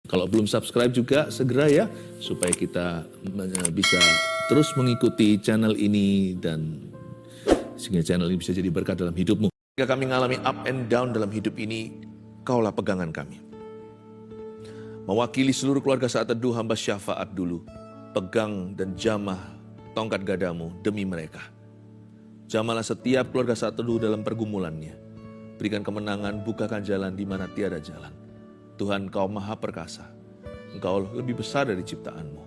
Kalau belum subscribe juga segera ya, supaya kita bisa terus mengikuti channel ini dan sehingga channel ini bisa jadi berkat dalam hidupmu. Jika kami mengalami up and down dalam hidup ini, Kaulah pegangan kami. Mewakili seluruh keluarga saat teduh, hamba syafaat dulu. Pegang dan jamah tongkat gadamu demi mereka. Jamalah setiap keluarga saat teduh dalam pergumulannya. Berikan kemenangan, bukakan jalan di mana tiada jalan. Tuhan, Kau maha perkasa. Engkau lebih besar dari ciptaanmu.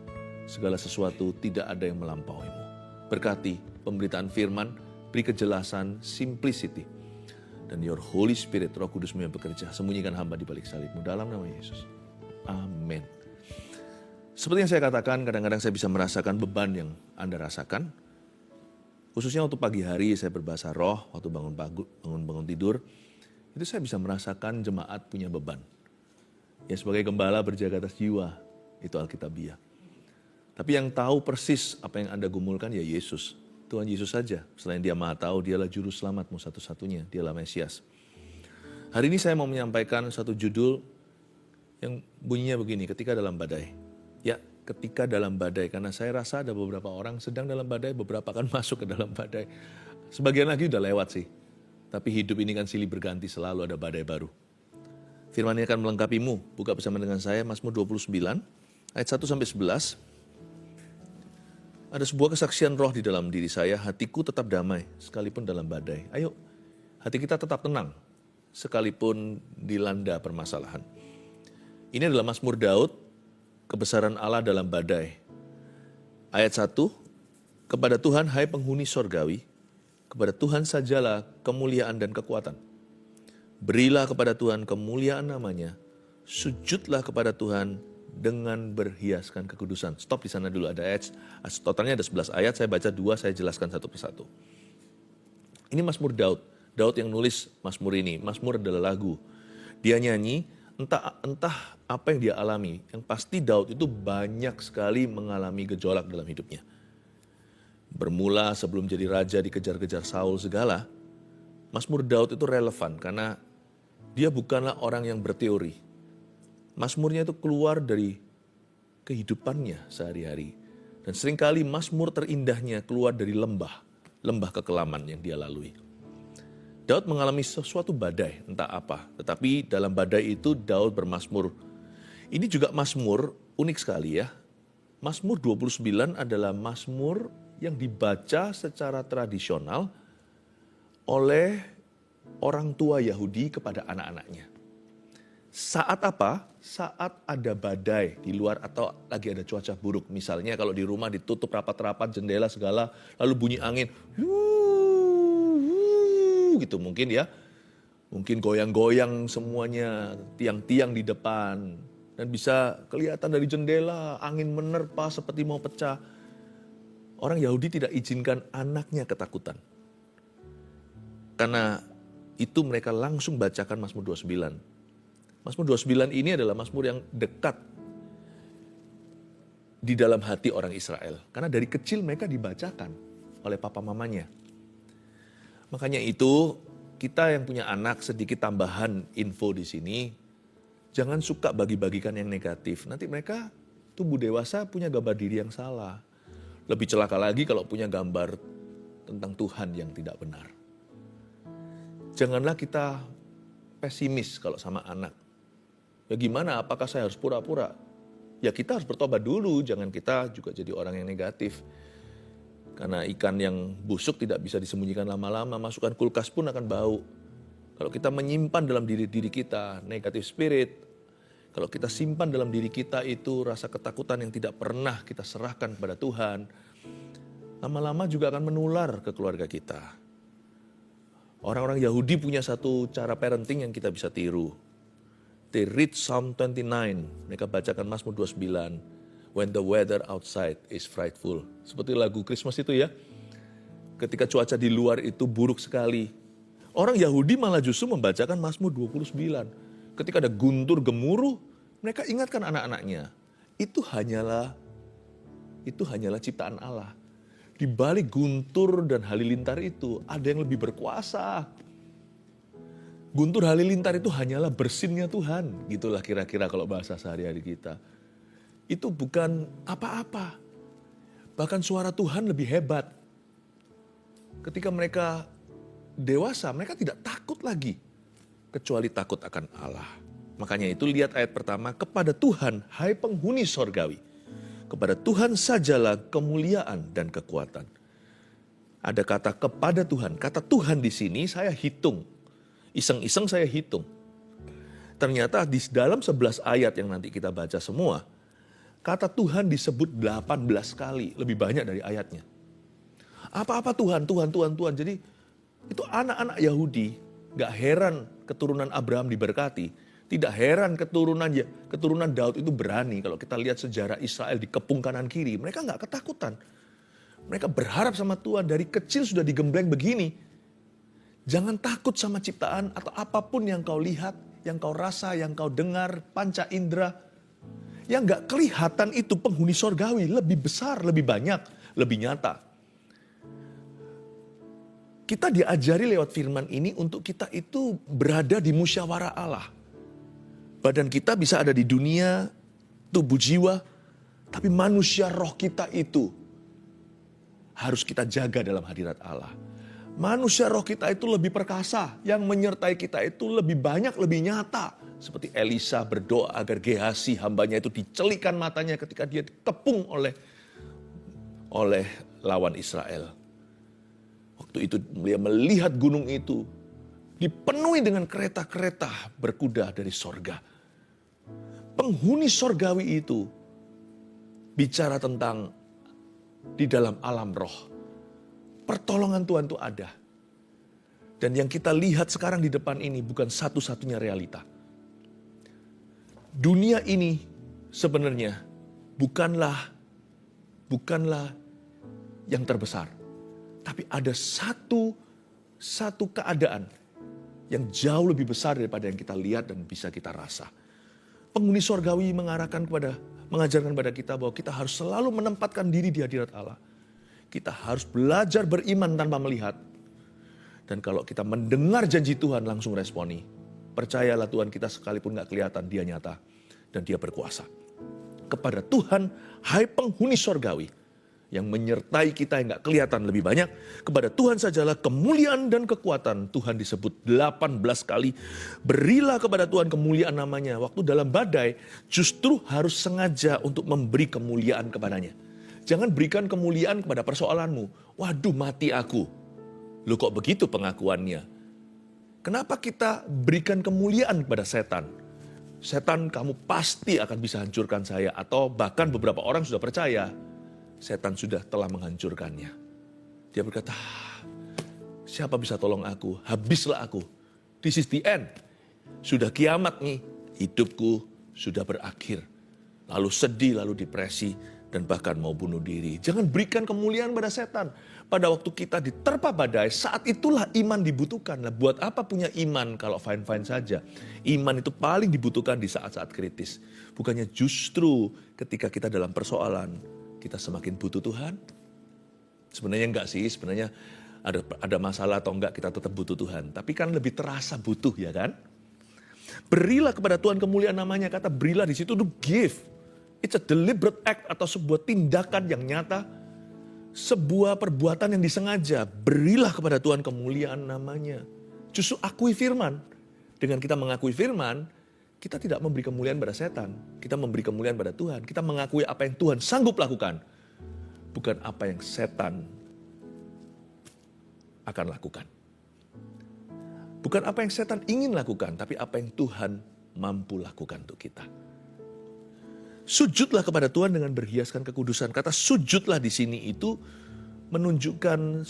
Segala sesuatu tidak ada yang melampauimu. Berkati pemberitaan firman, beri kejelasan, simplicity. Dan your Holy Spirit, Roh Kudus-Mu yang bekerja. Sembunyikan hamba di balik salib-Mu dalam nama Yesus. Amin. Seperti yang saya katakan, kadang-kadang saya bisa merasakan beban yang Anda rasakan. Khususnya waktu pagi hari saya berbahasa roh, waktu bangun tidur, itu saya bisa merasakan jemaat punya beban. Ya sebagai gembala berjaga atas jiwa, itu Alkitabiah. Tapi yang tahu persis apa yang Anda gumulkan ya Yesus. Tuhan Yesus saja. Selain Dia maha tahu, Dialah juru selamatmu satu-satunya. Dialah Mesias. Hari ini saya mau menyampaikan satu judul yang bunyinya begini, ketika dalam badai. Ya, ketika dalam badai. Karena saya rasa ada beberapa orang sedang dalam badai, beberapa akan masuk ke dalam badai. Sebagian lagi udah lewat sih. Tapi hidup ini kan silih berganti, selalu ada badai baru. Firman ini akan melengkapimu. Buka bersama dengan saya, Mazmur 29, ayat 1-11. Ada sebuah kesaksian roh di dalam diri saya, hatiku tetap damai, sekalipun dalam badai. Ayo, hati kita tetap tenang, sekalipun dilanda permasalahan. Ini adalah Mazmur Daud, kebesaran Allah dalam badai. Ayat 1, kepada Tuhan hai penghuni sorgawi, kepada Tuhan sajalah kemuliaan dan kekuatan. Berilah kepada Tuhan kemuliaan namanya, sujudlah kepada Tuhan dengan berhiaskan kekudusan. Stop di sana dulu, ada ayat, totalnya ada 11 ayat, saya baca 2, saya jelaskan satu persatu. Ini Mazmur Daud, Daud yang nulis Mazmur ini. Mazmur adalah lagu. Dia nyanyi, entah apa yang dia alami. Yang pasti Daud itu banyak sekali mengalami gejolak dalam hidupnya. Bermula sebelum jadi raja dikejar-kejar Saul segala, Mazmur Daud itu relevan karena dia bukanlah orang yang berteori. Mazmurnya itu keluar dari kehidupannya sehari-hari. Dan seringkali mazmur terindahnya keluar dari lembah kekelaman yang dia lalui. Daud mengalami sesuatu badai, entah apa. Tetapi dalam badai itu Daud bermazmur. Ini juga mazmur unik sekali ya. Mazmur 29 adalah mazmur yang dibaca secara tradisional oleh orang tua Yahudi kepada anak-anaknya. Saat apa? Saat ada badai di luar atau lagi ada cuaca buruk. Misalnya kalau di rumah ditutup rapat-rapat, jendela segala, lalu bunyi angin, gitu mungkin ya. Mungkin goyang-goyang semuanya, tiang-tiang di depan. Dan bisa kelihatan dari jendela, angin menerpa seperti mau pecah. Orang Yahudi tidak izinkan anaknya ketakutan. Karena itu mereka langsung bacakan Mazmur 29. Mazmur 29 ini adalah Mazmur yang dekat di dalam hati orang Israel. Karena dari kecil mereka dibacakan oleh papa mamanya. Makanya itu kita yang punya anak, sedikit tambahan info di sini, jangan suka bagi-bagikan yang negatif. Nanti mereka tumbuh dewasa punya gambar diri yang salah. Lebih celaka lagi kalau punya gambar tentang Tuhan yang tidak benar. Janganlah kita pesimis kalau sama anak. Ya gimana, apakah saya harus pura-pura? Ya kita harus bertobat dulu, jangan kita juga jadi orang yang negatif. Karena ikan yang busuk tidak bisa disembunyikan lama-lama, masukkan kulkas pun akan bau. Kalau kita menyimpan dalam diri kita negatif spirit, kalau kita simpan dalam diri kita itu rasa ketakutan yang tidak pernah kita serahkan kepada Tuhan, lama-lama juga akan menular ke keluarga kita. Orang-orang Yahudi punya satu cara parenting yang kita bisa tiru. They read Psalm 29, mereka bacakan Mazmur 29, when the weather outside is frightful. Seperti lagu Christmas itu ya, ketika cuaca di luar itu buruk sekali. Orang Yahudi malah justru membacakan Mazmur 29. Ketika ada guntur gemuruh, mereka ingatkan anak-anaknya, itu hanyalah ciptaan Allah. Di balik guntur dan halilintar itu ada yang lebih berkuasa. Guntur halilintar itu hanyalah bersinnya Tuhan. Gitulah kira-kira kalau bahasa sehari-hari kita. Itu bukan apa-apa. Bahkan suara Tuhan lebih hebat. Ketika mereka dewasa, mereka tidak takut lagi. Kecuali takut akan Allah. Makanya itu lihat ayat pertama, kepada Tuhan, hai penghuni sorgawi. Kepada Tuhan sajalah kemuliaan dan kekuatan. Ada kata kepada Tuhan. Kata Tuhan di sini saya hitung. Iseng-iseng saya hitung. Ternyata di dalam 11 ayat yang nanti kita baca semua, kata Tuhan disebut 18 kali, lebih banyak dari ayatnya. Apa-apa Tuhan, Tuhan, Tuhan, Tuhan. Jadi itu anak-anak Yahudi, gak heran keturunan Abraham diberkati. Tidak heran keturunan Daud itu berani. Kalau kita lihat sejarah Israel dikepung kanan kiri, mereka gak ketakutan. Mereka berharap sama Tuhan, dari kecil sudah digembleng begini. Jangan takut sama ciptaan atau apapun yang kau lihat, yang kau rasa, yang kau dengar, panca indera. Yang gak kelihatan itu penghuni sorgawi, lebih besar, lebih banyak, lebih nyata. Kita diajari lewat firman ini untuk kita itu berada di musyawarah Allah. Badan kita bisa ada di dunia, tubuh jiwa, tapi manusia roh kita itu harus kita jaga dalam hadirat Allah. Manusia roh kita itu lebih perkasa, yang menyertai kita itu lebih banyak, lebih nyata. Seperti Elisa berdoa agar Gehazi hambanya itu dicelikan matanya ketika dia dikepung oleh lawan Israel. Waktu itu dia melihat gunung itu dipenuhi dengan kereta-kereta berkuda dari sorga. Penghuni sorgawi itu bicara tentang di dalam alam roh. Pertolongan Tuhan itu ada. Dan yang kita lihat sekarang di depan ini bukan satu-satunya realita. Dunia ini sebenarnya bukanlah yang terbesar. Tapi ada satu keadaan yang jauh lebih besar daripada yang kita lihat dan bisa kita rasa. Penghuni sorgawi mengajarkan kepada kita bahwa kita harus selalu menempatkan diri di hadirat Allah. Kita harus belajar beriman tanpa melihat. Dan kalau kita mendengar janji Tuhan langsung responi. Percayalah Tuhan kita sekalipun gak kelihatan, dia nyata. Dan dia berkuasa. Kepada Tuhan, hai penghuni sorgawi. Yang menyertai kita yang gak kelihatan lebih banyak. Kepada Tuhan sajalah kemuliaan dan kekuatan. Tuhan disebut 18 kali. Berilah kepada Tuhan kemuliaan namanya. Waktu dalam badai justru harus sengaja untuk memberi kemuliaan kepadanya. Jangan berikan kemuliaan kepada persoalanmu. Waduh, mati aku. Loh kok begitu pengakuannya? Kenapa kita berikan kemuliaan kepada setan? Setan, kamu pasti akan bisa hancurkan saya. Atau bahkan beberapa orang sudah percaya, setan sudah telah menghancurkannya. Dia berkata, siapa bisa tolong aku? Habislah aku. This is the end. Sudah kiamat nih. Hidupku sudah berakhir. Lalu sedih, lalu depresi. Dan bahkan mau bunuh diri. Jangan berikan kemuliaan pada setan. Pada waktu kita diterpa badai, saat itulah iman dibutuhkan. Nah, buat apa punya iman kalau fine-fine saja? Iman itu paling dibutuhkan di saat-saat kritis. Bukannya justru ketika kita dalam persoalan, kita semakin butuh Tuhan? Sebenarnya enggak sih, sebenarnya ada masalah atau enggak kita tetap butuh Tuhan. Tapi kan lebih terasa butuh, ya kan? Berilah kepada Tuhan kemuliaan namanya. Kata berilah di situ itu give. It's a deliberate act atau sebuah tindakan yang nyata. Sebuah perbuatan yang disengaja. Berilah kepada Tuhan kemuliaan namanya. Justru akui firman. Dengan kita mengakui firman, kita tidak memberi kemuliaan pada setan. Kita memberi kemuliaan pada Tuhan. Kita mengakui apa yang Tuhan sanggup lakukan. Bukan apa yang setan akan lakukan. Bukan apa yang setan ingin lakukan, tapi apa yang Tuhan mampu lakukan untuk kita. Sujudlah kepada Tuhan dengan berhiaskan kekudusan. Kata sujudlah di sini itu menunjukkan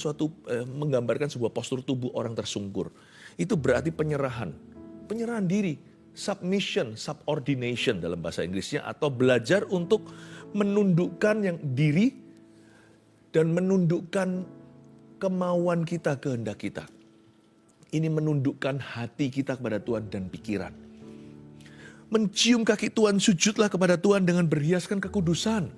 menggambarkan sebuah postur tubuh orang tersungkur. Itu berarti penyerahan diri, submission, subordination dalam bahasa Inggrisnya, atau belajar untuk menundukkan yang diri dan menundukkan kemauan kita, kehendak kita. Ini menundukkan hati kita kepada Tuhan dan pikiran. Mencium kaki Tuhan, sujudlah kepada Tuhan dengan berhiaskan kekudusan.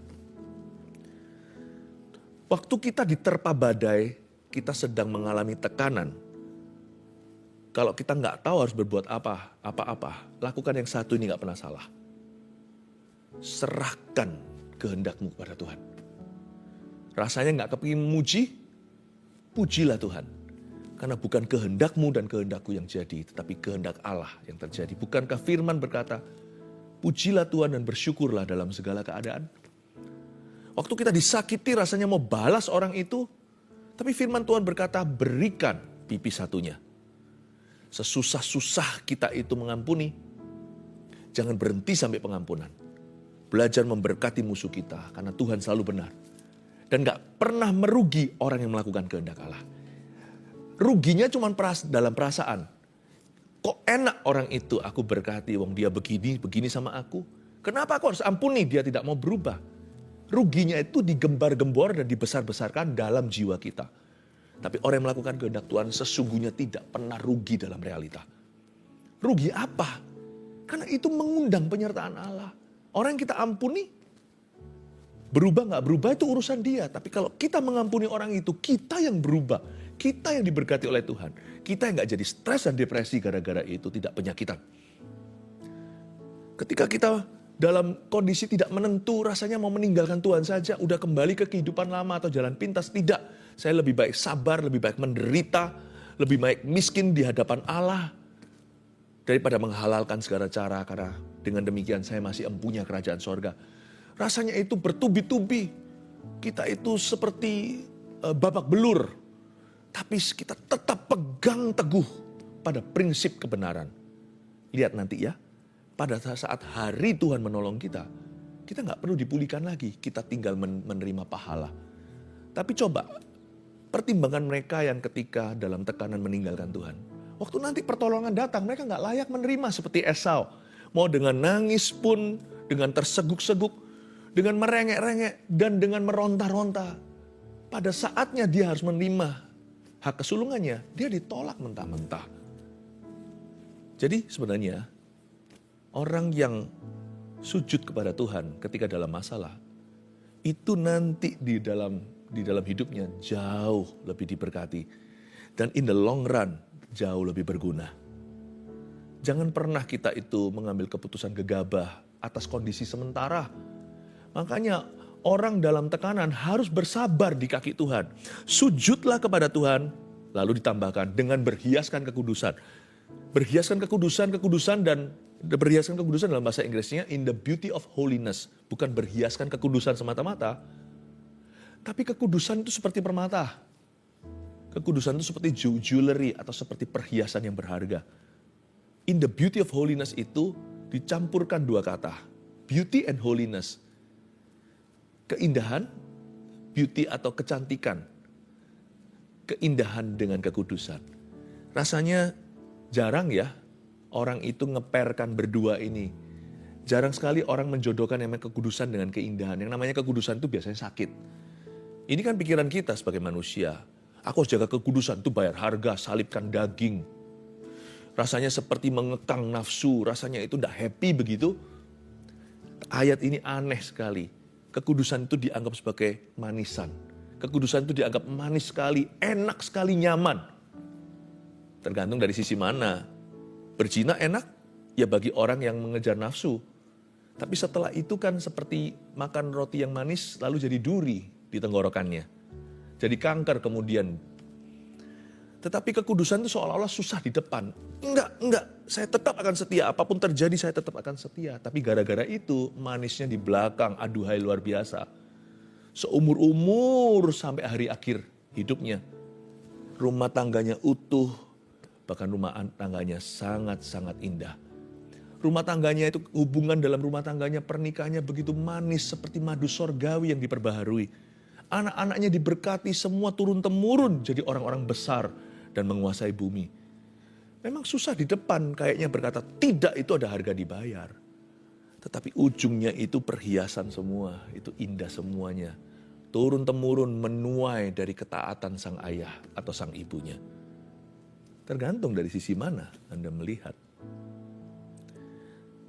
Waktu kita diterpa badai, kita sedang mengalami tekanan. Kalau kita nggak tahu harus berbuat apa-apa, lakukan yang satu ini nggak pernah salah. Serahkan kehendakmu kepada Tuhan. Rasanya nggak kepingin memuji, pujilah Tuhan. Karena bukan kehendakmu dan kehendakku yang jadi, tetapi kehendak Allah yang terjadi. Bukankah firman berkata, pujilah Tuhan dan bersyukurlah dalam segala keadaan. Waktu kita disakiti rasanya mau balas orang itu, tapi firman Tuhan berkata, berikan pipi satunya. Sesusah-susah kita itu mengampuni, jangan berhenti sampai pengampunan. Belajar memberkati musuh kita, karena Tuhan selalu benar. Dan gak pernah merugi orang yang melakukan kehendak Allah. Ruginya cuma dalam perasaan. Kok enak orang itu aku berkati, wong dia begini sama aku. Kenapa aku harus ampuni, dia tidak mau berubah. Ruginya itu digembar-gembor dan dibesar-besarkan dalam jiwa kita. Tapi orang yang melakukan kehendak Tuhan sesungguhnya tidak pernah rugi dalam realita. Rugi apa? Karena itu mengundang penyertaan Allah. Orang yang kita ampuni, berubah gak berubah itu urusan dia. Tapi kalau kita mengampuni orang itu, kita yang berubah. Kita yang diberkati oleh Tuhan. Kita yang gak jadi stres dan depresi gara-gara itu, tidak penyakitan. Ketika kita dalam kondisi tidak menentu, rasanya mau meninggalkan Tuhan saja, udah kembali ke kehidupan lama atau jalan pintas. Tidak. Saya lebih baik sabar, lebih baik menderita, lebih baik miskin di hadapan Allah, daripada menghalalkan segala cara, karena dengan demikian saya masih empunya kerajaan sorga. Rasanya itu bertubi-tubi. Kita itu seperti babak belur. Tapi kita tetap pegang teguh pada prinsip kebenaran. Lihat nanti ya, pada saat hari Tuhan menolong kita gak perlu dipulihkan lagi. Kita tinggal menerima pahala. Tapi coba, pertimbangan mereka yang ketika dalam tekanan meninggalkan Tuhan. Waktu nanti pertolongan datang, mereka gak layak menerima seperti Esau. Mau dengan nangis pun, dengan terseguk-seguk, dengan merengek-rengek, dan dengan meronta-ronta. Pada saatnya dia harus menerima hak kesulungannya, dia ditolak mentah-mentah. Jadi sebenarnya, orang yang sujud kepada Tuhan ketika dalam masalah, itu nanti di dalam hidupnya jauh lebih diberkati. Dan in the long run, jauh lebih berguna. Jangan pernah kita itu mengambil keputusan gegabah atas kondisi sementara. Makanya orang dalam tekanan harus bersabar di kaki Tuhan. Sujudlah kepada Tuhan, lalu ditambahkan dengan berhiaskan kekudusan. Berhiaskan kekudusan dan berhiaskan kekudusan dalam bahasa Inggrisnya in the beauty of holiness. Bukan berhiaskan kekudusan semata-mata, tapi kekudusan itu seperti permata. Kekudusan itu seperti jewelry atau seperti perhiasan yang berharga. In the beauty of holiness itu dicampurkan dua kata. Beauty and holiness. Keindahan, beauty atau kecantikan. Keindahan dengan kekudusan. Rasanya jarang ya orang itu ngeperkan berdua ini. Jarang sekali orang menjodohkan yang namanya kekudusan dengan keindahan. Yang namanya kekudusan itu biasanya sakit. Ini kan pikiran kita sebagai manusia. Aku harus jaga kekudusan, itu bayar harga, salibkan daging. Rasanya seperti mengekang nafsu, rasanya itu tidak happy begitu. Ayat ini aneh sekali. Kekudusan itu dianggap sebagai manisan. Kekudusan itu dianggap manis sekali, enak sekali, nyaman. Tergantung dari sisi mana. Berzina enak, ya bagi orang yang mengejar nafsu. Tapi setelah itu kan seperti makan roti yang manis lalu jadi duri di tenggorokannya. Jadi kanker kemudian. Tetapi kekudusan itu seolah-olah susah di depan. Enggak, saya tetap akan setia. Apapun terjadi saya tetap akan setia. Tapi gara-gara itu manisnya di belakang, aduhai luar biasa. Seumur-umur sampai hari akhir hidupnya. Rumah tangganya utuh, bahkan rumah tangganya sangat-sangat indah. Rumah tangganya itu, hubungan dalam rumah tangganya, pernikahannya begitu manis seperti madu sorgawi yang diperbaharui. Anak-anaknya diberkati, semua turun-temurun jadi orang-orang besar dan menguasai bumi. Memang susah di depan kayaknya berkata, tidak, itu ada harga dibayar. Tetapi ujungnya itu perhiasan semua, itu indah semuanya. Turun-temurun menuai dari ketaatan sang ayah atau sang ibunya. Tergantung dari sisi mana Anda melihat.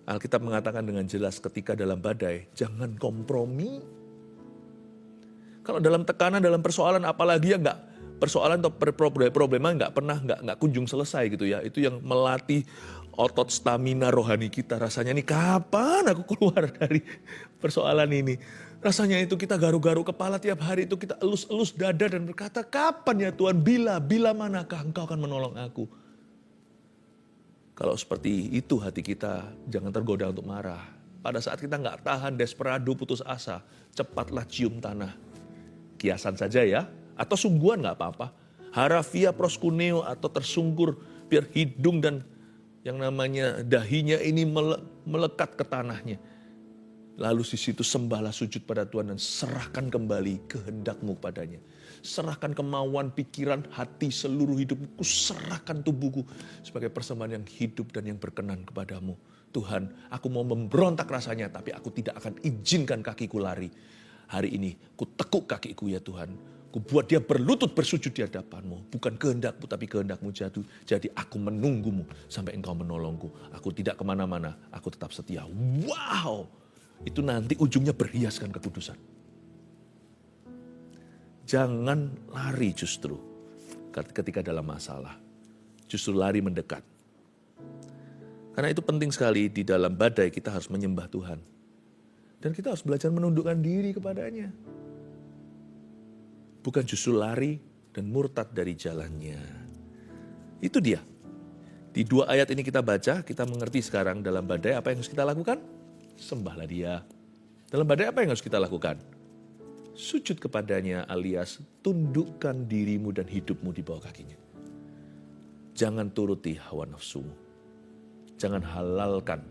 Alkitab mengatakan dengan jelas ketika dalam badai, jangan kompromi. Kalau dalam tekanan, dalam persoalan apalagi ya persoalan atau problema nggak kunjung selesai gitu ya. Itu yang melatih otot stamina rohani kita. Rasanya nih kapan aku keluar dari persoalan ini. Rasanya itu kita garu-garu kepala tiap hari, itu kita elus-elus dada dan berkata, kapan ya Tuhan, bila manakah Engkau akan menolong aku. Kalau seperti itu hati kita, jangan tergoda untuk marah. Pada saat kita nggak tahan, desperado, putus asa, cepatlah cium tanah. Kiasan saja ya, atau sungguhan nggak apa-apa. Harafia proskuneo atau tersungkur, biar hidung dan yang namanya dahinya ini melekat ke tanahnya. Lalu di situ sembahlah, sujud pada Tuhan dan serahkan kembali kehendak-Mu padanya. Serahkan kemauan, pikiran, hati, seluruh hidupku, serahkan tubuhku sebagai persembahan yang hidup dan yang berkenan kepadamu. Tuhan, aku mau memberontak rasanya, tapi aku tidak akan izinkan kakiku lari. Hari ini, ku tekuk kakiku ya Tuhan. Ku buat dia berlutut bersujud di hadapan-Mu. Bukan kehendak-Mu, tapi kehendak-Mu jatuh. Jadi aku menunggu-Mu sampai Engkau menolongku. Aku tidak kemana-mana, aku tetap setia. Wow! Itu nanti ujungnya berhiaskan kekudusan. Jangan lari justru ketika dalam masalah. Justru lari mendekat. Karena itu penting sekali di dalam badai kita harus menyembah Tuhan. Dan kita harus belajar menundukkan diri kepadanya. Bukan justru lari dan murtad dari jalannya. Itu dia. Di 2 ayat ini kita baca, kita mengerti sekarang dalam badai apa yang harus kita lakukan? Sembahlah dia. Dalam badai apa yang harus kita lakukan? Sujud kepadanya alias tundukkan dirimu dan hidupmu di bawah kakinya. Jangan turuti hawa nafsumu. Jangan halalkan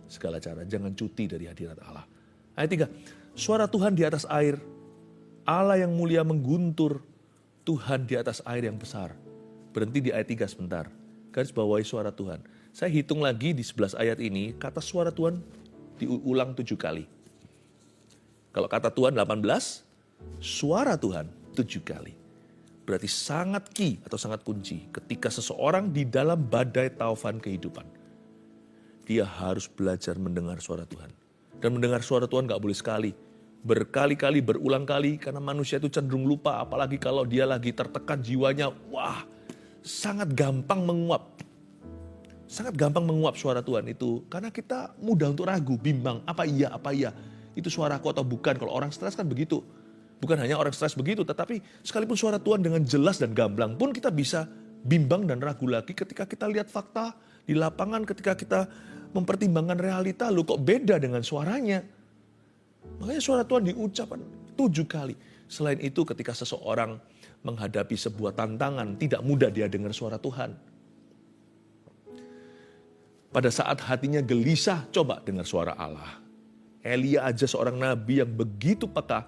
segala cara. Jangan cuti dari hadirat Allah. Ayat 3. Suara Tuhan di atas air. Allah yang mulia mengguntur. Tuhan di atas air yang besar. Berhenti di ayat 3 sebentar. Garis bawahi suara Tuhan. Saya hitung lagi di 11 ayat ini. Kata suara Tuhan diulang 7 kali. Kalau kata Tuhan 18, suara Tuhan 7 kali. Berarti sangat key atau sangat kunci ketika seseorang di dalam badai taufan kehidupan. Dia harus belajar mendengar suara Tuhan. Dan mendengar suara Tuhan gak boleh sekali. Berkali-kali, berulang kali, karena manusia itu cenderung lupa. Apalagi kalau dia lagi tertekan jiwanya, wah, sangat gampang menguap. Sangat gampang menguap suara Tuhan itu. Karena kita mudah untuk ragu, bimbang. Apa iya? Itu suaraku atau bukan? Kalau orang stres kan begitu. Bukan hanya orang stres begitu, tetapi sekalipun suara Tuhan dengan jelas dan gamblang pun kita bisa bimbang dan ragu lagi ketika kita lihat fakta di lapangan, ketika kita mempertimbangkan realita. Loh kok beda dengan suaranya? Makanya suara Tuhan diucapkan 7 kali. Selain itu ketika seseorang menghadapi sebuah tantangan, tidak mudah dia dengar suara Tuhan. Pada saat hatinya gelisah, coba dengar suara Allah. Elia aja seorang nabi yang begitu peka.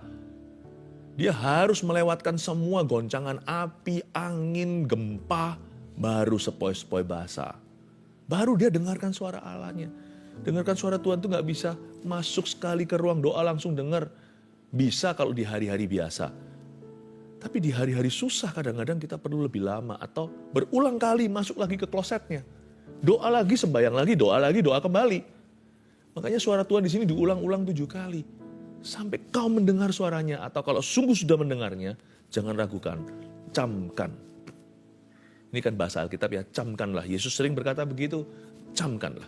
Dia harus melewatkan semua goncangan api, angin, gempa, baru sepoi-sepoi basah. Baru dia dengarkan suara Allahnya. Dengarkan suara Tuhan itu gak bisa masuk sekali ke ruang doa langsung dengar. Bisa kalau di hari-hari biasa. Tapi di hari-hari susah kadang-kadang kita perlu lebih lama. Atau berulang kali masuk lagi ke klosetnya. Doa lagi, sembahyang lagi, doa kembali. Makanya suara Tuhan di sini diulang-ulang 7 kali. Sampai kau mendengar suaranya. Atau kalau sungguh sudah mendengarnya, jangan ragukan, camkan. Ini kan bahasa Alkitab ya, camkanlah. Yesus sering berkata begitu, camkanlah.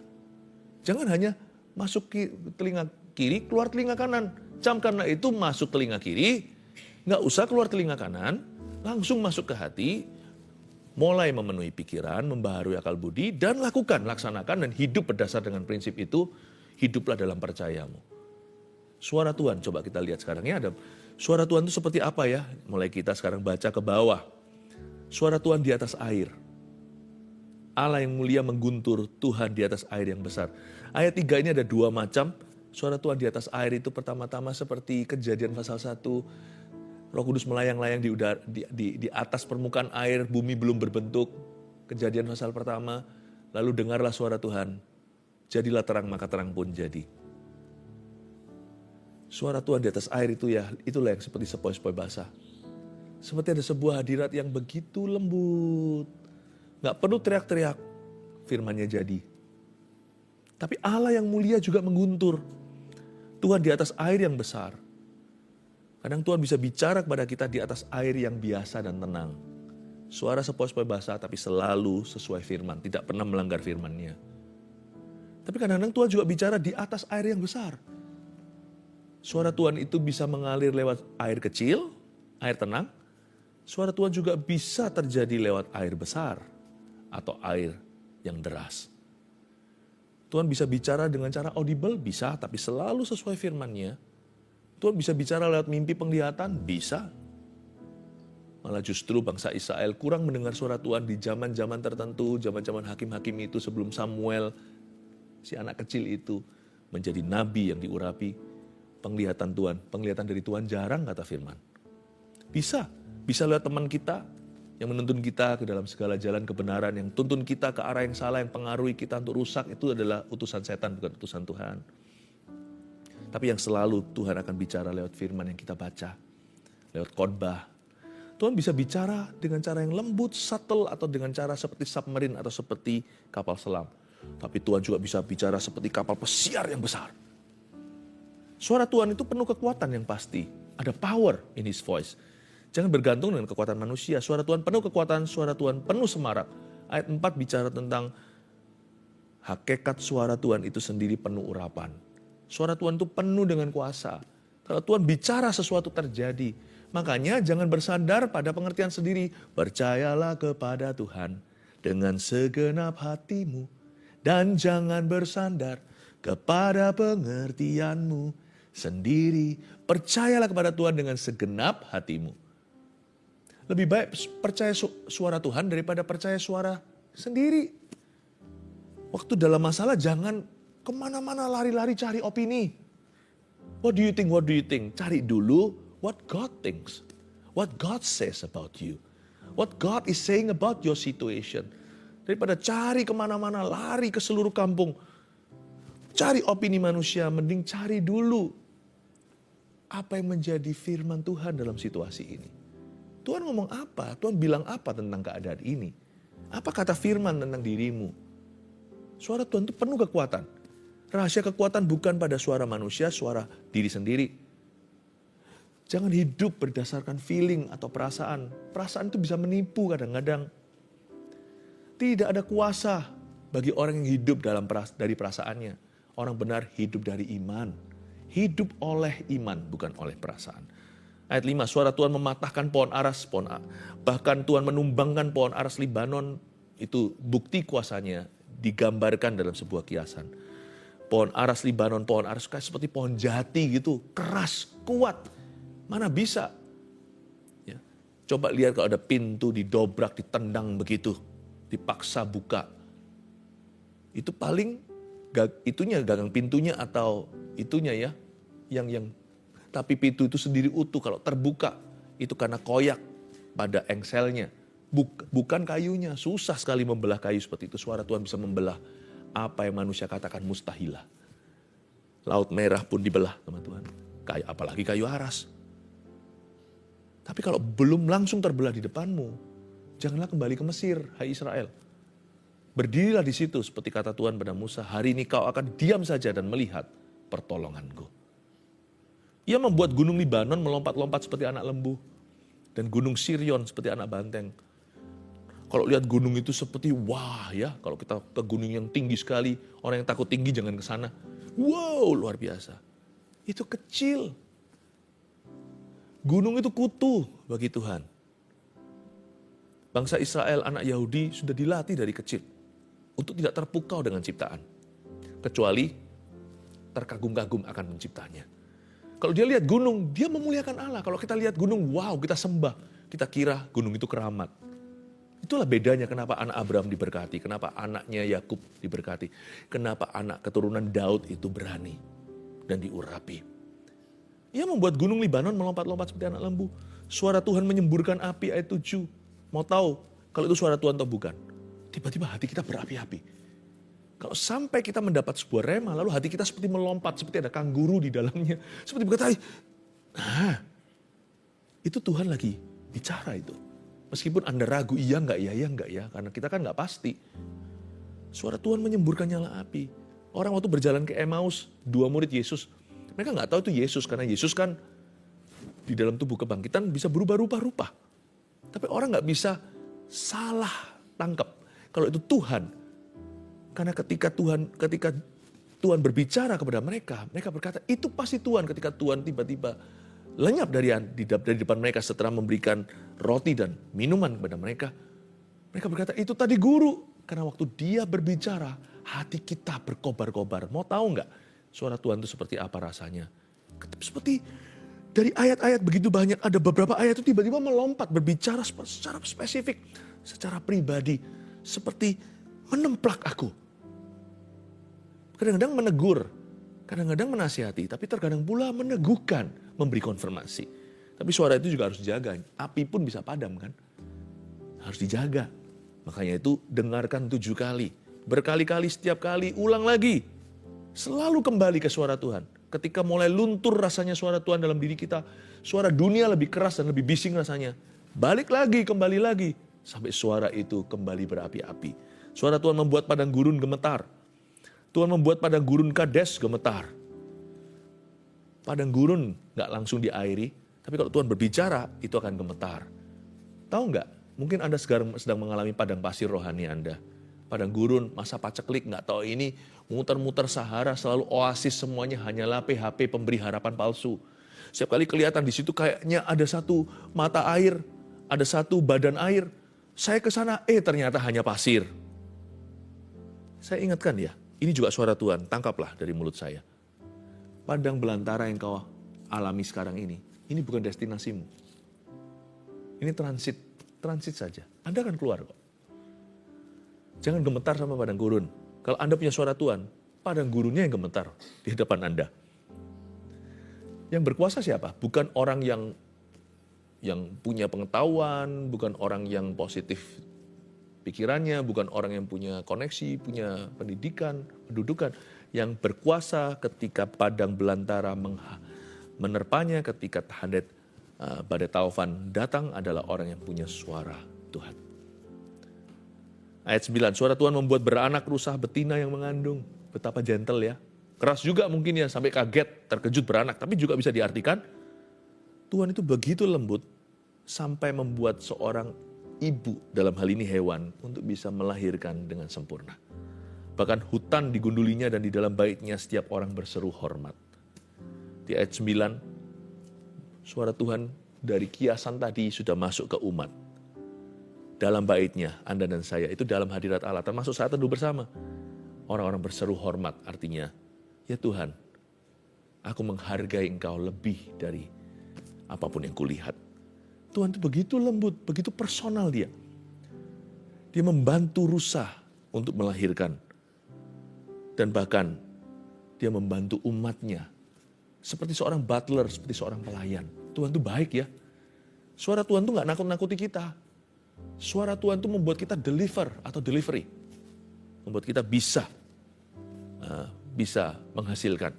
Jangan hanya masuk telinga kiri, keluar telinga kanan. Camkanlah itu masuk telinga kiri, nggak usah keluar telinga kanan, langsung masuk ke hati, mulai memenuhi pikiran, membaharui akal budi, dan laksanakan dan hidup berdasar dengan prinsip itu, hiduplah dalam percayamu. Suara Tuhan, coba kita lihat sekarang ya, ada suara Tuhan itu seperti apa ya? Mulai kita sekarang baca ke bawah. Suara Tuhan di atas air. Allah yang mulia mengguntur, Tuhan di atas air yang besar. Ayat 3 ini ada 2 macam. Suara Tuhan di atas air itu pertama-tama seperti Kejadian pasal 1. Roh Kudus melayang-layang di atas permukaan air, bumi belum berbentuk. Kejadian pasal pertama. Lalu dengarlah suara Tuhan. Jadilah terang, maka terang pun jadi. Suara Tuhan di atas air itu ya, itulah yang seperti sepoi-sepoi basah. Seperti ada sebuah hadirat yang begitu lembut. Gak perlu teriak-teriak, firman-Nya jadi. Tapi Allah yang mulia juga mengguntur. Tuhan di atas air yang besar. Kadang Tuhan bisa bicara kepada kita di atas air yang biasa dan tenang. Suara sepoi-sepoi basah tapi selalu sesuai firman, tidak pernah melanggar firman-Nya. Tapi kadang-kadang Tuhan juga bicara di atas air yang besar. Suara Tuhan itu bisa mengalir lewat air kecil, air tenang. Suara Tuhan juga bisa terjadi lewat air besar atau air yang deras. Tuhan bisa bicara dengan cara audible, bisa, tapi selalu sesuai firman-Nya. Tuhan bisa bicara lewat mimpi penglihatan, bisa. Malah justru bangsa Israel kurang mendengar suara Tuhan di zaman-zaman tertentu, zaman-zaman hakim-hakim itu sebelum Samuel, si anak kecil itu, menjadi nabi yang diurapi. Penglihatan Tuhan, penglihatan dari Tuhan jarang kata firman. Bisa lewat teman kita yang menuntun kita ke dalam segala jalan kebenaran, yang tuntun kita ke arah yang salah, yang pengaruhi kita untuk rusak, itu adalah utusan setan, bukan utusan Tuhan. Tapi yang selalu Tuhan akan bicara lewat firman yang kita baca, lewat khotbah. Tuhan bisa bicara dengan cara yang lembut, subtle, atau dengan cara seperti submarine atau seperti kapal selam. Tapi Tuhan juga bisa bicara seperti kapal pesiar yang besar. Suara Tuhan itu penuh kekuatan yang pasti. Ada power in His voice. Jangan bergantung dengan kekuatan manusia. Suara Tuhan penuh kekuatan, suara Tuhan penuh semarak. Ayat 4 bicara tentang hakikat suara Tuhan itu sendiri penuh urapan. Suara Tuhan itu penuh dengan kuasa. Kalau Tuhan bicara sesuatu terjadi. Makanya jangan bersandar pada pengertian sendiri. Percayalah kepada Tuhan dengan segenap hatimu. Dan jangan bersandar kepada pengertianmu sendiri. Percayalah kepada Tuhan dengan segenap hatimu. Lebih baik percaya suara Tuhan daripada percaya suara sendiri. Waktu dalam masalah jangan kemana-mana lari-lari cari opini. What do you think? What do you think? Cari dulu what God thinks. What God says about you. What God is saying about your situation. Daripada cari kemana-mana, lari ke seluruh kampung. Cari opini manusia, mending cari dulu apa yang menjadi firman Tuhan dalam situasi ini. Tuhan ngomong apa? Tuhan bilang apa tentang keadaan ini? Apa kata firman tentang dirimu? Suara Tuhan itu penuh kekuatan. Rahasia kekuatan bukan pada suara manusia, suara diri sendiri. Jangan hidup berdasarkan feeling atau perasaan. Perasaan itu bisa menipu kadang-kadang. Tidak ada kuasa bagi orang yang hidup dari perasaannya. Orang benar hidup dari iman. Hidup oleh iman, bukan oleh perasaan. Ayat 5, suara Tuhan mematahkan pohon aras. Bahkan Tuhan menumbangkan pohon aras Libanon. Itu bukti kuasanya digambarkan dalam sebuah kiasan. Pohon aras Libanon, pohon aras kayak seperti pohon jati gitu. Keras, kuat. Mana bisa? Ya. Coba lihat kalau ada pintu didobrak, ditendang begitu. Dipaksa buka. Itu paling gagang pintunya atau itunya ya. Yang tapi pintu itu sendiri utuh kalau terbuka. Itu karena koyak pada engselnya. Bukan kayunya. Susah sekali membelah kayu seperti itu. Suara Tuhan bisa membelah apa yang manusia katakan mustahilah. Laut Merah pun dibelah sama Tuhan. Apalagi kayu aras. Tapi kalau belum langsung terbelah di depanmu, janganlah kembali ke Mesir, hai Israel. Berdirilah di situ seperti kata Tuhan pada Musa, hari ini kau akan diam saja dan melihat pertolonganku. Ia membuat gunung Libanon melompat-lompat seperti anak lembu. Dan gunung Sirion seperti anak banteng. Kalau lihat gunung itu seperti wah ya. Kalau kita ke gunung yang tinggi sekali, orang yang takut tinggi jangan ke sana. Wow, luar biasa. Itu kecil. Gunung itu kutu bagi Tuhan. Bangsa Israel, anak Yahudi sudah dilatih dari kecil untuk tidak terpukau dengan ciptaan. Kecuali terkagum-kagum akan penciptanya. Kalau dia lihat gunung, dia memuliakan Allah. Kalau kita lihat gunung, wow, kita sembah. Kita kira gunung itu keramat. Itulah bedanya kenapa anak Abraham diberkati, kenapa anaknya Yakub diberkati, kenapa anak keturunan Daud itu berani dan diurapi. Ia membuat gunung Libanon melompat-lompat seperti anak lembu. Suara Tuhan menyemburkan api, ayat 7. Mau tahu kalau itu suara Tuhan atau bukan? Tiba-tiba hati kita berapi-api. Kalau sampai kita mendapat sebuah rema, lalu hati kita seperti melompat, seperti ada kangguru di dalamnya. Seperti berkata, nah, itu Tuhan lagi bicara itu. Meskipun Anda ragu, iya enggak ya. Karena kita kan enggak pasti. Suara Tuhan menyemburkan nyala api. Orang waktu berjalan ke Emmaus, 2 murid Yesus. Mereka enggak tahu itu Yesus, karena Yesus kan di dalam tubuh kebangkitan bisa berubah rupa-rupa. Tapi orang nggak bisa salah tangkap kalau itu Tuhan. Karena ketika Tuhan berbicara kepada mereka, mereka berkata itu pasti Tuhan. Ketika Tuhan tiba-tiba lenyap dari depan mereka setelah memberikan roti dan minuman kepada mereka, mereka berkata itu tadi guru. Karena waktu dia berbicara, hati kita berkobar-kobar. Mau tahu nggak suara Tuhan itu seperti apa rasanya? Seperti dari ayat-ayat begitu banyak, ada beberapa ayat itu tiba-tiba melompat, berbicara secara spesifik, secara pribadi. Seperti menemplak aku. Kadang-kadang menegur, kadang-kadang menasihati, tapi terkadang pula meneguhkan, memberi konfirmasi. Tapi suara itu juga harus dijaga. Api pun bisa padam kan? Harus dijaga. Makanya itu dengarkan 7 kali. Berkali-kali, setiap kali, ulang lagi. Selalu kembali ke suara Tuhan. Ketika mulai luntur rasanya suara Tuhan dalam diri kita, suara dunia lebih keras dan lebih bising rasanya. Balik lagi, kembali lagi. Sampai suara itu kembali berapi-api. Suara Tuhan membuat padang gurun gemetar. Tuhan membuat padang gurun Kades gemetar. Padang gurun gak langsung diairi, tapi kalau Tuhan berbicara, itu akan gemetar. Tahu nggak? Mungkin Anda sedang mengalami padang pasir rohani Anda. Padang gurun, masa paceklik, nggak tahu ini, muter-muter Sahara, selalu oasis, semuanya hanyalah PHP, pemberi harapan palsu. Setiap kali kelihatan di situ kayaknya ada satu mata air, ada satu badan air. Saya ke sana, ternyata hanya pasir. Saya ingatkan ya, ini juga suara Tuhan, tangkaplah dari mulut saya. Padang belantara yang kau alami sekarang ini bukan destinasimu. Ini transit saja. Anda akan keluar kok. Jangan gemetar sama padang gurun. Kalau Anda punya suara Tuhan, padang gurunnya yang gemetar di depan Anda. Yang berkuasa siapa? Bukan orang yang punya pengetahuan, bukan orang yang positif pikirannya, bukan orang yang punya koneksi, punya pendidikan, pendudukan. Yang berkuasa ketika padang belantara menerpanya, ketika badai taufan datang adalah orang yang punya suara Tuhan. Ayat 9, suara Tuhan membuat beranak rusa betina yang mengandung. Betapa gentle ya. Keras juga mungkin ya, sampai kaget, terkejut beranak. Tapi juga bisa diartikan, Tuhan itu begitu lembut, sampai membuat seorang ibu, dalam hal ini hewan, untuk bisa melahirkan dengan sempurna. Bahkan hutan digundulinya dan di dalam baitnya setiap orang berseru hormat. Di ayat 9, suara Tuhan dari kiasan tadi sudah masuk ke umat. Dalam baitnya, Anda dan saya, itu dalam hadirat Allah, termasuk saat teduh bersama. Orang-orang berseru hormat, artinya, ya Tuhan, aku menghargai Engkau lebih dari apapun yang kulihat. Tuhan itu begitu lembut, begitu personal dia. Dia membantu rusa untuk melahirkan. Dan bahkan, dia membantu umatnya. Seperti seorang butler, seperti seorang pelayan. Tuhan itu baik ya. Suara Tuhan itu gak nakut-nakuti kita. Suara Tuhan itu membuat kita delivery. Membuat kita bisa menghasilkan.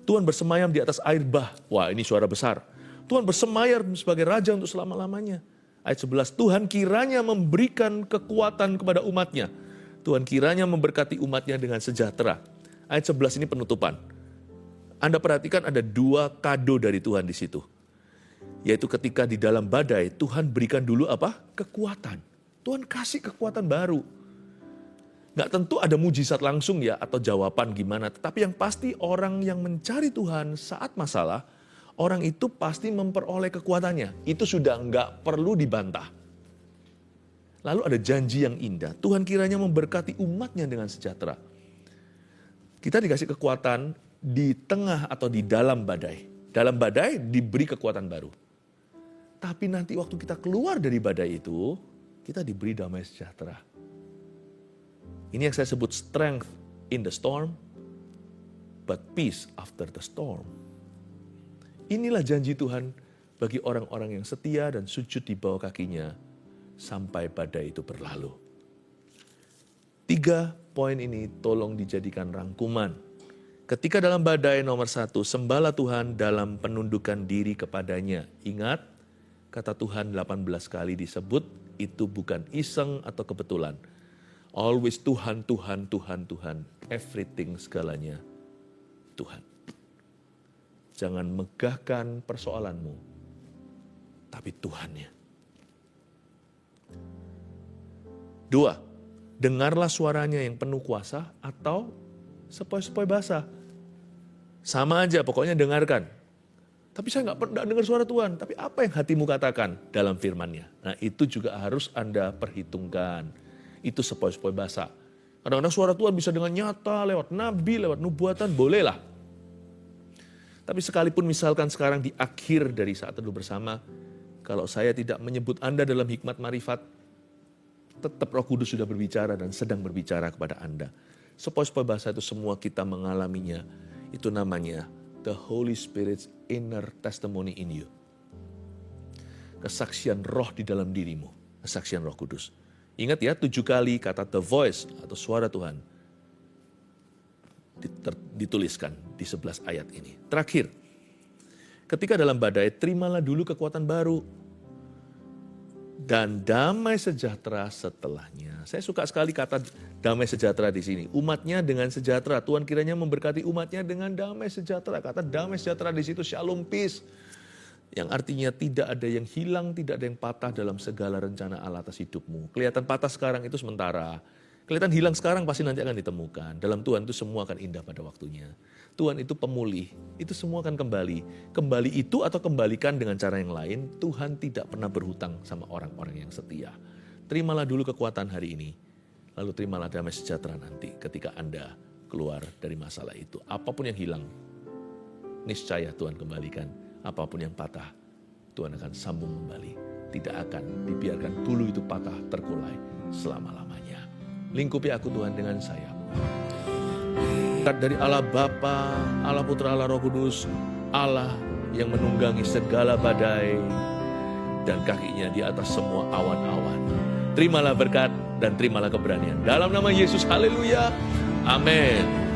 Tuhan bersemayam di atas air bah. Wah, ini suara besar. Tuhan bersemayam sebagai raja untuk selama-lamanya. Ayat 11, Tuhan kiranya memberikan kekuatan kepada umatnya. Tuhan kiranya memberkati umatnya dengan sejahtera. Ayat 11 ini penutupan. Anda perhatikan ada 2 kado dari Tuhan di situ. Yaitu ketika di dalam badai, Tuhan berikan dulu apa? Kekuatan. Tuhan kasih kekuatan baru. Nggak tentu ada mujizat langsung ya, atau jawaban gimana. Tetapi yang pasti orang yang mencari Tuhan saat masalah, orang itu pasti memperoleh kekuatannya. Itu sudah nggak perlu dibantah. Lalu ada janji yang indah. Tuhan kiranya memberkati umatnya dengan sejahtera. Kita dikasih kekuatan di tengah atau di dalam badai. Dalam badai diberi kekuatan baru. Tapi nanti waktu kita keluar dari badai itu, kita diberi damai sejahtera. Ini yang saya sebut strength in the storm, but peace after the storm. Inilah janji Tuhan bagi orang-orang yang setia dan sujud di bawah kakinya sampai badai itu berlalu. 3 poin ini tolong dijadikan rangkuman. Ketika dalam badai nomor 1, sembahlah Tuhan dalam penundukan diri kepadanya. Ingat, kata Tuhan 18 kali disebut, itu bukan iseng atau kebetulan. Always Tuhan, Tuhan, Tuhan, Tuhan. Everything, segalanya Tuhan. Jangan megahkan persoalanmu tapi Tuhannya. 2, dengarlah suaranya yang penuh kuasa atau sepoi-sepoi basah. Sama aja, pokoknya dengarkan. Tapi saya nggak pernah dengar suara Tuhan. Tapi apa yang hatimu katakan dalam firman-Nya? Nah itu juga harus Anda perhitungkan. Itu sepoi-sepoi basah. Kadang-kadang suara Tuhan bisa dengan nyata, lewat nabi, lewat nubuatan, bolehlah. Tapi sekalipun misalkan sekarang di akhir dari saat teduh bersama, kalau saya tidak menyebut Anda dalam hikmat marifat, tetap Roh Kudus sudah berbicara dan sedang berbicara kepada Anda. Sepoi-sepoi basah itu semua kita mengalaminya. Itu namanya the Holy Spirit's inner testimony in you. Kesaksian roh di dalam dirimu. Kesaksian Roh Kudus. Ingat ya, 7 kali kata the voice atau suara Tuhan dituliskan di 11 ayat ini. Terakhir, ketika dalam badai, terimalah dulu kekuatan baru dan damai sejahtera setelahnya. Saya suka sekali kata damai sejahtera di sini. Umatnya dengan sejahtera. Tuhan kiranya memberkati umatnya dengan damai sejahtera. Kata damai sejahtera di situ shalom peace. Yang artinya tidak ada yang hilang, tidak ada yang patah dalam segala rencana Allah atas hidupmu. Kelihatan patah sekarang itu sementara. Kelihatan hilang sekarang pasti nanti akan ditemukan. Dalam Tuhan itu semua akan indah pada waktunya. Tuhan itu pemulih, itu semua akan kembali. Kembali itu atau kembalikan dengan cara yang lain, Tuhan tidak pernah berhutang sama orang-orang yang setia. Terimalah dulu kekuatan hari ini, lalu terimalah damai sejahtera nanti ketika Anda keluar dari masalah itu. Apapun yang hilang, niscaya Tuhan kembalikan. Apapun yang patah, Tuhan akan sambung kembali. Tidak akan dibiarkan bulu itu patah terkulai selama-lamanya. Lingkupi aku Tuhan dengan sayap-Mu. Berkat dari Allah Bapa, Allah Putra, Allah Roh Kudus, Allah yang menunggangi segala badai dan kakinya di atas semua awan-awan. Terimalah berkat dan terimalah keberanian. Dalam nama Yesus, haleluya. Amin.